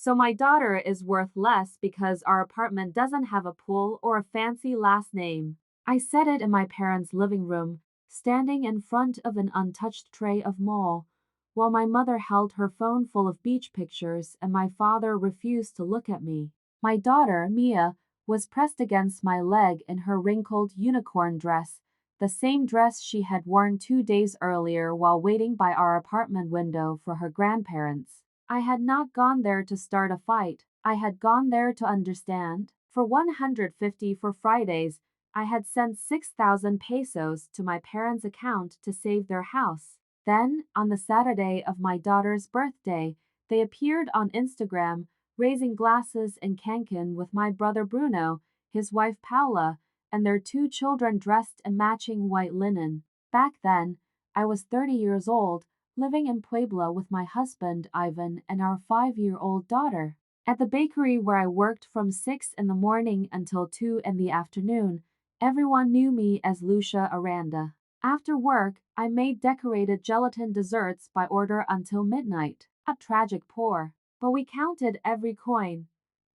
So my daughter is worth less because our apartment doesn't have a pool or a fancy last name. I said it in my parents' living room, standing in front of an untouched tray of mole, while my mother held her phone full of beach pictures and my father refused to look at me. My daughter, Mia, was pressed against my leg in her wrinkled unicorn dress, the same dress she had worn 2 days earlier while waiting by our apartment window for her grandparents. I had not gone there to start a fight. I had gone there to understand. For 150 for Fridays, I had sent 6,000 pesos to my parents' account to save their house. Then, on the Saturday of my daughter's birthday, they appeared on Instagram, raising glasses in Cancun with my brother Bruno, his wife Paula, and their 2 children dressed in matching white linen. Back then, I was 30 years old, living in Puebla with my husband Ivan and our 5-year-old daughter. At the bakery where I worked from 6 in the morning until 2 in the afternoon, everyone knew me as Lucia Aranda. After work, I made decorated gelatin desserts by order until midnight. Not tragic poor, but we counted every coin.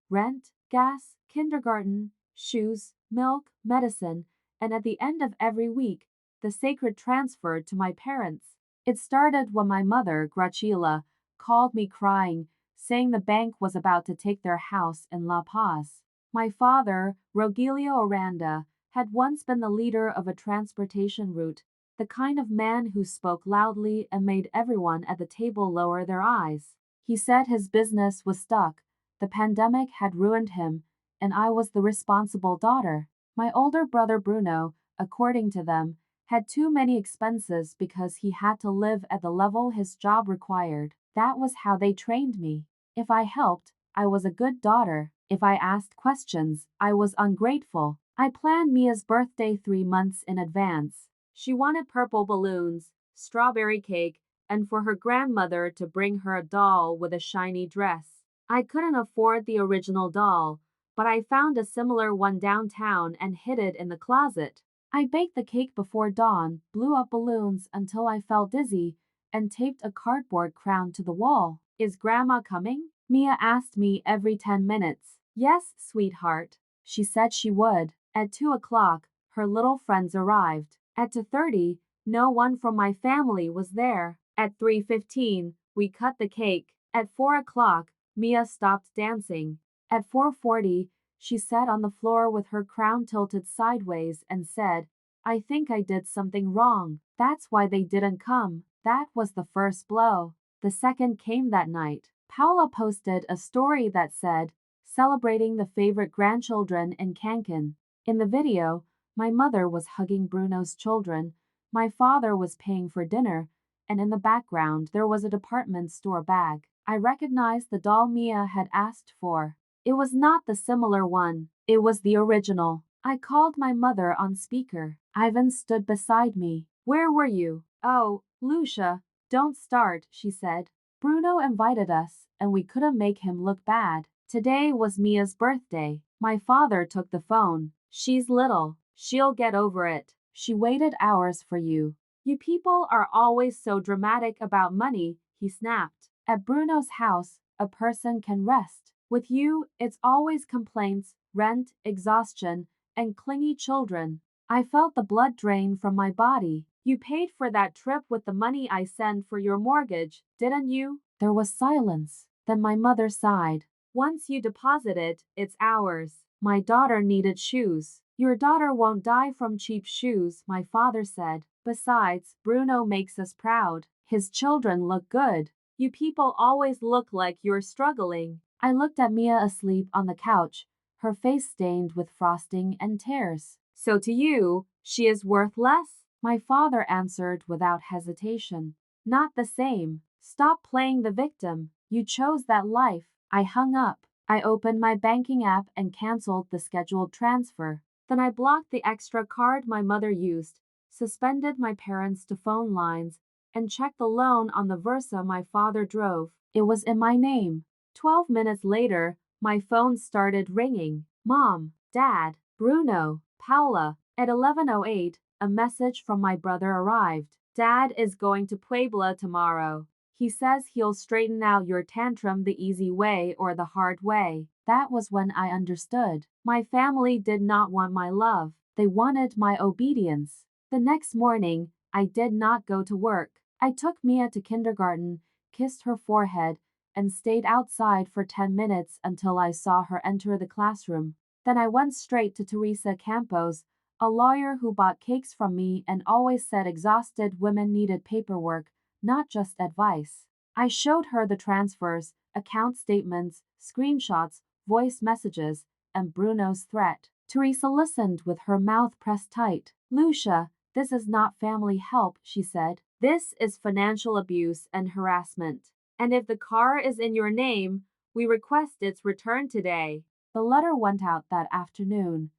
Rent, gas, kindergarten, shoes, milk, medicine, and at the end of every week, the sacred transfer to my parents. It started when my mother, Graciela, called me crying, saying the bank was about to take their house in La Paz. My father, Rogelio Aranda, had once been the leader of a transportation route, the kind of man who spoke loudly and made everyone at the table lower their eyes. He said his business was stuck, the pandemic had ruined him, and I was the responsible daughter. My older brother Bruno, according to them, had too many expenses because he had to live at the level his job required. That was how they trained me. If I helped, I was a good daughter. If I asked questions, I was ungrateful. I planned Mia's birthday 3 months in advance. She wanted purple balloons, strawberry cake, and for her grandmother to bring her a doll with a shiny dress. I couldn't afford the original doll, but I found a similar one downtown and hid it in the closet. I baked the cake before dawn, blew up balloons until I felt dizzy, and taped a cardboard crown to the wall. Is Grandma coming? Mia asked me every 10 minutes. Yes, sweetheart. She said she would. At 2 o'clock, her little friends arrived. At 2:30, no one from my family was there. At 3:15, we cut the cake. At 4 o'clock, Mia stopped dancing. At 4:40, she sat on the floor with her crown tilted sideways and said, I think I did something wrong. That's why they didn't come. That was the first blow. The second came that night. Paula posted a story that said, celebrating the favorite grandchildren in Cancun. In the video, my mother was hugging Bruno's children, my father was paying for dinner, and in the background there was a department store bag. I recognized the doll Mia had asked for. It was not the similar one. It was the original. I called my mother on speaker. Ivan stood beside me. Where were you? Oh, Lucia, don't start, she said. Bruno invited us, and we couldn't make him look bad. Today was Mia's birthday. My father took the phone. She's little. She'll get over it. She waited hours for you. You people are always so dramatic about money, he snapped. At Bruno's house, a person can rest. With you, it's always complaints, rent, exhaustion, and clingy children. I felt the blood drain from my body. You paid for that trip with the money I sent for your mortgage, didn't you? There was silence. Then my mother sighed. Once you deposit it, it's ours. My daughter needed shoes. Your daughter won't die from cheap shoes, my father said. Besides, Bruno makes us proud. His children look good. You people always look like you're struggling. I looked at Mia asleep on the couch, her face stained with frosting and tears. So to you, she is worth less? My father answered without hesitation. Not the same. Stop playing the victim. You chose that life. I hung up. I opened my banking app and canceled the scheduled transfer. Then I blocked the extra card my mother used, suspended my parents to phone lines, and checked the loan on the Versa my father drove. It was in my name. 12 minutes later, my phone started ringing. Mom, Dad, Bruno, Paula. At 11:08, a message from my brother arrived. Dad is going to Puebla tomorrow. He says he'll straighten out your tantrum the easy way or the hard way. That was when I understood. My family did not want my love. They wanted my obedience. The next morning, I did not go to work. I took Mia to kindergarten, kissed her forehead, and stayed outside for 10 minutes until I saw her enter the classroom. Then I went straight to Teresa Campos, a lawyer who bought cakes from me and always said exhausted women needed paperwork, not just advice. I showed her the transfers, account statements, screenshots, voice messages, and Bruno's threat. Teresa listened with her mouth pressed tight. Lucia, this is not family help, she said. This is financial abuse and harassment. And if the car is in your name, we request its return today. The letter went out that afternoon.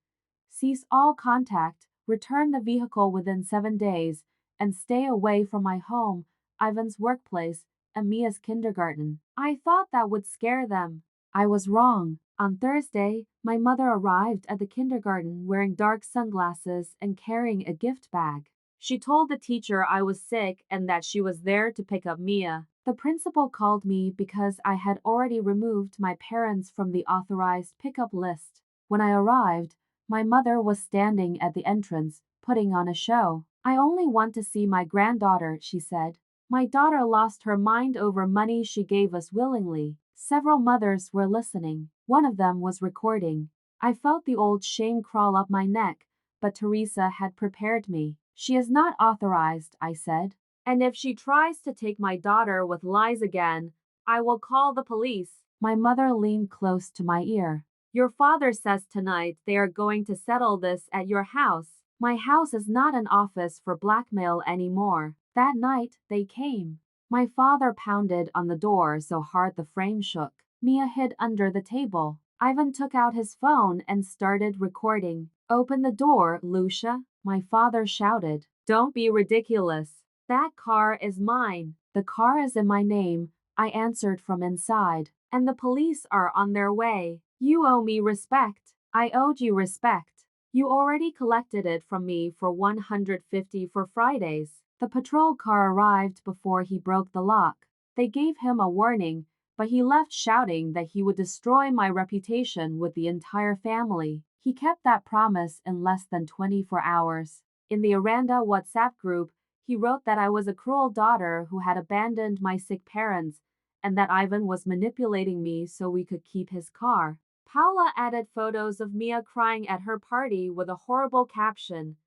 Cease all contact, return the vehicle within 7 days, and stay away from my home, Ivan's workplace, and Mia's kindergarten. I thought that would scare them. I was wrong. On Thursday, my mother arrived at the kindergarten wearing dark sunglasses and carrying a gift bag. She told the teacher I was sick and that she was there to pick up Mia. The principal called me because I had already removed my parents from the authorized pickup list. When I arrived, my mother was standing at the entrance, putting on a show. I only want to see my granddaughter, she said. My daughter lost her mind over money she gave us willingly. Several mothers were listening. One of them was recording. I felt the old shame crawl up my neck, but Teresa had prepared me. She is not authorized, I said. And if she tries to take my daughter with lies again, I will call the police. My mother leaned close to my ear. Your father says tonight they are going to settle this at your house. My house is not an office for blackmail anymore. That night, they came. My father pounded on the door so hard the frame shook. Mia hid under the table. Ivan took out his phone and started recording. Open the door, Lucia, my father shouted. Don't be ridiculous. That car is mine. The car is in my name, I answered from inside. And the police are on their way. You owe me respect. I owed you respect. You already collected it from me for $150 for Fridays. The patrol car arrived before he broke the lock. They gave him a warning, but he left shouting that he would destroy my reputation with the entire family. He kept that promise in less than 24 hours. In the Aranda WhatsApp group, he wrote that I was a cruel daughter who had abandoned my sick parents, and that Ivan was manipulating me so we could keep his car. Paula added photos of Mia crying at her party with a horrible caption.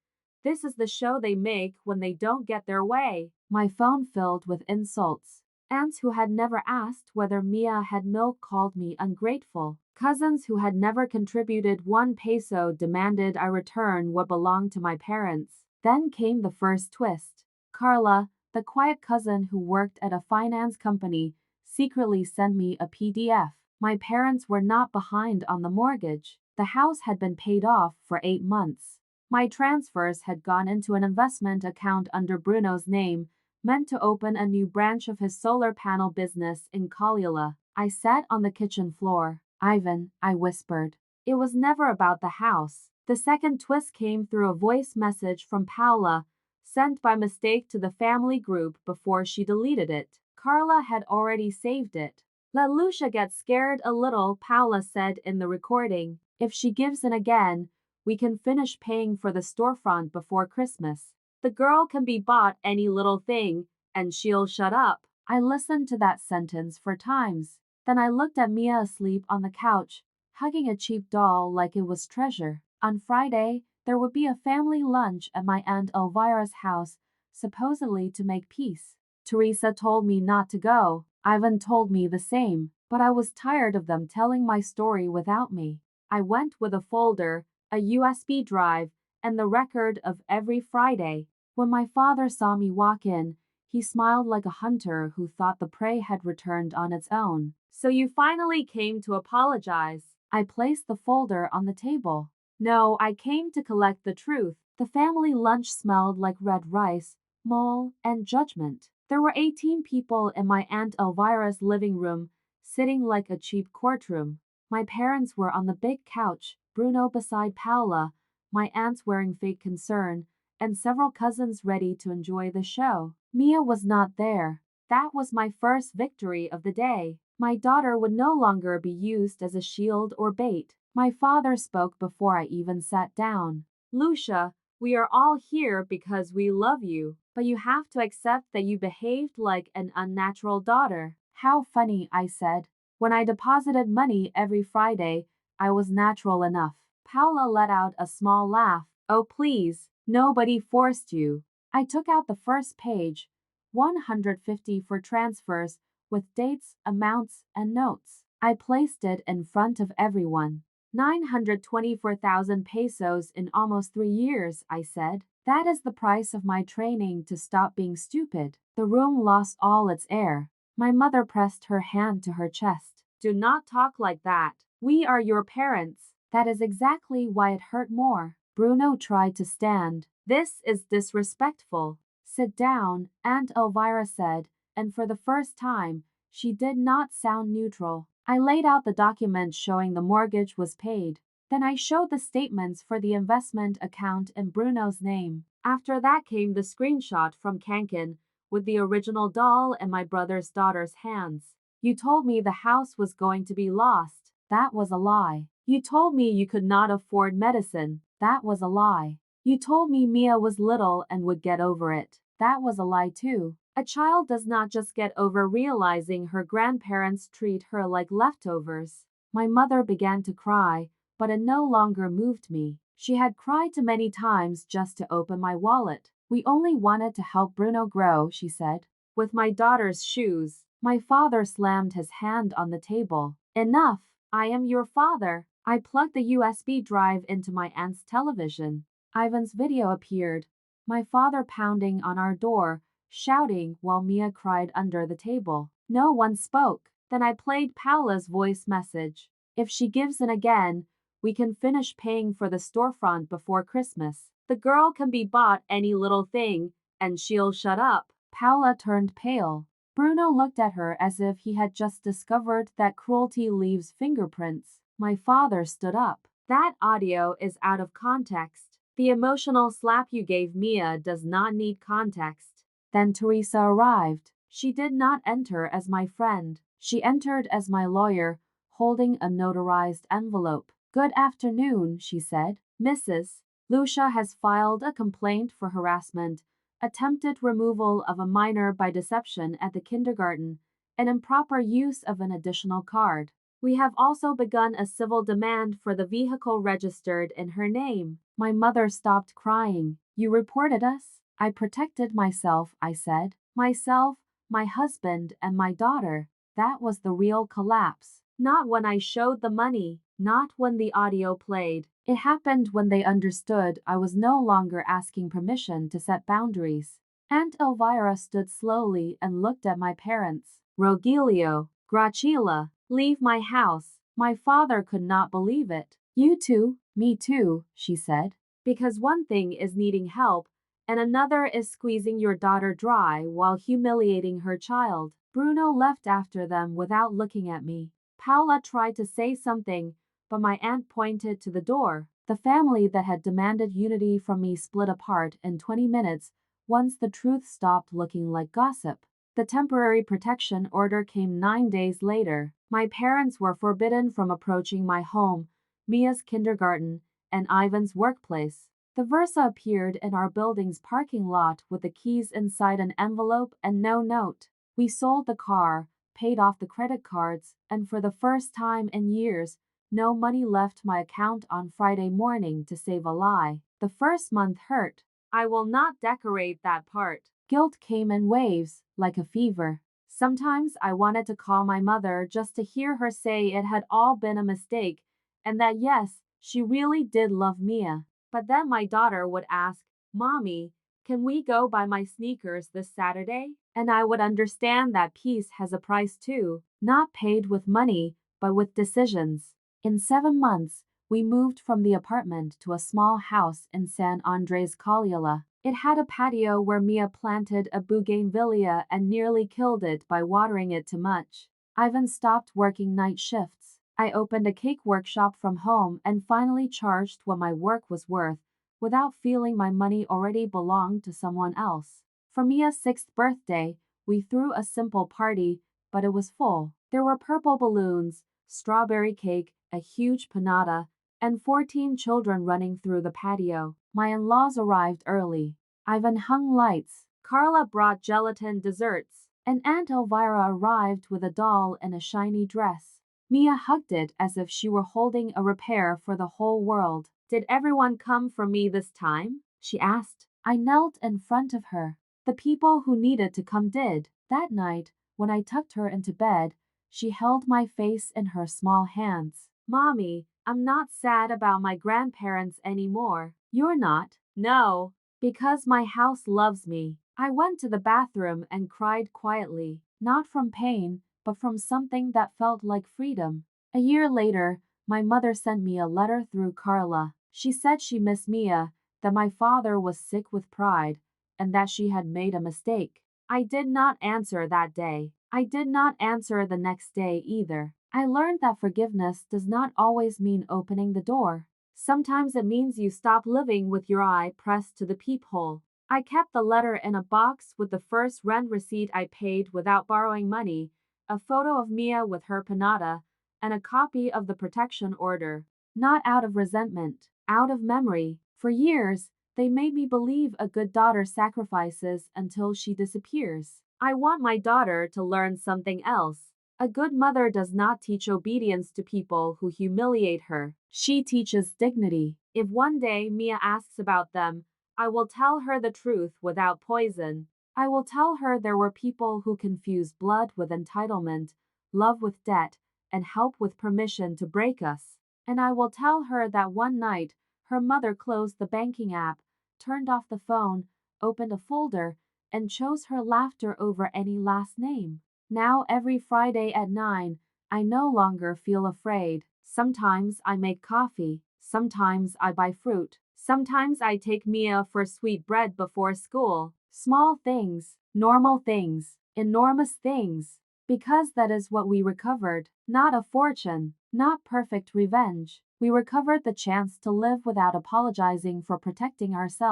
This is the show they make when they don't get their way. My phone filled with insults. Aunts who had never asked whether Mia had milk called me ungrateful. Cousins who had never contributed 1 peso demanded I return what belonged to my parents. Then came the first twist. Carla, the quiet cousin who worked at a finance company, secretly sent me a PDF. My parents were not behind on the mortgage. The house had been paid off for 8 months. My transfers had gone into an investment account under Bruno's name, meant to open a new branch of his solar panel business in Kalula. I sat on the kitchen floor. Ivan, I whispered. It was never about the house. The second twist came through a voice message from Paula, sent by mistake to the family group before she deleted it. Carla had already saved it. Let Lucia get scared a little, Paula said in the recording. If she gives in again, we can finish paying for the storefront before Christmas. The girl can be bought any little thing, and she'll shut up. I listened to that sentence 4 times. Then I looked at Mia asleep on the couch, hugging a cheap doll like it was treasure. On Friday, there would be a family lunch at my Aunt Elvira's house, supposedly to make peace. Teresa told me not to go. Ivan told me the same, but I was tired of them telling my story without me. I went with a folder, a USB drive, and the record of every Friday. When my father saw me walk in, he smiled like a hunter who thought the prey had returned on its own. So you finally came to apologize. I placed the folder on the table. No, I came to collect the truth. The family lunch smelled like red rice, mole, and judgment. There were 18 people in my Aunt Elvira's living room, sitting like a cheap courtroom. My parents were on the big couch, Bruno beside Paula, my aunts wearing fake concern, and several cousins ready to enjoy the show. Mia was not there. That was my first victory of the day. My daughter would no longer be used as a shield or bait. My father spoke before I even sat down. Lucia, we are all here because we love you, but you have to accept that you behaved like an unnatural daughter. How funny, I said. When I deposited money every Friday, I was natural enough. Paula let out a small laugh. Oh please, nobody forced you. I took out the first page, 150 for transfers, with dates, amounts, and notes. I placed it in front of everyone. 924,000 pesos in almost 3 years, I said. That is the price of my training to stop being stupid. The room lost all its air. My mother pressed her hand to her chest. Do not talk like that. We are your parents. That is exactly why it hurt more. Bruno tried to stand. This is disrespectful. Sit down, Aunt Elvira said, and for the first time, she did not sound neutral. I laid out the document showing the mortgage was paid. Then I showed the statements for the investment account in Bruno's name. After that came the screenshot from Cancun, with the original doll in my brother's daughter's hands. You told me the house was going to be lost. That was a lie. You told me you could not afford medicine. That was a lie. You told me Mia was little and would get over it. That was a lie too. A child does not just get over realizing her grandparents treat her like leftovers. My mother began to cry, but it no longer moved me. She had cried too many times just to open my wallet. We only wanted to help Bruno grow, she said. With my daughter's shoes. My father slammed his hand on the table. Enough! I am your father. I plugged the USB drive into my aunt's television. Ivan's video appeared. My father pounding on our door, shouting while Mia cried under the table. No one spoke. Then I played Paula's voice message. If she gives in again, we can finish paying for the storefront before Christmas. The girl can be bought any little thing, and she'll shut up. Paula turned pale. Bruno looked at her as if he had just discovered that cruelty leaves fingerprints. My father stood up. That audio is out of context. The emotional slap you gave Mia does not need context. Then Teresa arrived. She did not enter as my friend. She entered as my lawyer, holding a notarized envelope. Good afternoon, she said. Mrs. Lucia has filed a complaint for harassment, attempted removal of a minor by deception at the kindergarten, and improper use of an additional card. We have also begun a civil demand for the vehicle registered in her name. My mother stopped crying. You reported us? I protected myself, I said. Myself, my husband, and my daughter. That was the real collapse. Not when I showed the money, not when the audio played. It happened when they understood I was no longer asking permission to set boundaries. Aunt Elvira stood slowly and looked at my parents. Rogelio, Graciela, leave my house. My father could not believe it. You too? Me too, she said. Because one thing is needing help, and another is squeezing your daughter dry while humiliating her child. Bruno left after them without looking at me. Paula tried to say something, but my aunt pointed to the door. The family that had demanded unity from me split apart in 20 minutes once the truth stopped looking like gossip. The temporary protection order came 9 days later. My parents were forbidden from approaching my home, Mia's kindergarten, and Ivan's workplace. The Versa appeared in our building's parking lot with the keys inside an envelope and no note. We sold the car, paid off the credit cards, and for the first time in years, no money left my account on Friday morning to save a lie. The first month hurt. I will not decorate that part. Guilt came in waves, like a fever. Sometimes I wanted to call my mother just to hear her say it had all been a mistake, and that yes, she really did love Mia. But then my daughter would ask, Mommy, can we go buy my sneakers this Saturday? And I would understand that peace has a price too, not paid with money, but with decisions. In 7 months, we moved from the apartment to a small house in San Andres Caliola. It had a patio where Mia planted a bougainvillea and nearly killed it by watering it too much. Ivan stopped working night shifts. I opened a cake workshop from home and finally charged what my work was worth, without feeling my money already belonged to someone else. For Mia's 6th birthday, We threw a simple party, but it was full. There were purple balloons, strawberry cake, a huge panada, and 14 children running through the patio. My in-laws arrived early. Ivan hung lights. Carla brought gelatin desserts, and Aunt Elvira arrived with a doll in a shiny dress. Mia hugged it as if she were holding a repair for the whole world. Did everyone come for me this time? She asked. I knelt in front of her. The people who needed to come did. That night, when I tucked her into bed, she held my face in her small hands. Mommy, I'm not sad about my grandparents anymore. You're not? No, because my house loves me. I went to the bathroom and cried quietly, not from pain, but from something that felt like freedom. A year later, my mother sent me a letter through Carla. She said she missed Mia, that my father was sick with pride, and that she had made a mistake. I did not answer that day. I did not answer the next day either. I learned that forgiveness does not always mean opening the door. Sometimes it means you stop living with your eye pressed to the peephole. I kept the letter in a box with the first rent receipt I paid without borrowing money, a photo of Mia with her panada, and a copy of the protection order. Not out of resentment, out of memory. For years, they made me believe a good daughter sacrifices until she disappears. I want my daughter to learn something else. A good mother does not teach obedience to people who humiliate her. She teaches dignity. If one day Mia asks about them, I will tell her the truth without poison. I will tell her there were people who confused blood with entitlement, love with debt, and help with permission to break us. And I will tell her that one night, her mother closed the banking app, turned off the phone, opened a folder, and chose her laughter over any last name. Now every Friday at 9, I no longer feel afraid. Sometimes I make coffee. Sometimes I buy fruit. Sometimes I take Mia for sweet bread before school. Small things, normal things, enormous things. Because that is what we recovered. Not a fortune, not perfect revenge. We recovered the chance to live without apologizing for protecting ourselves.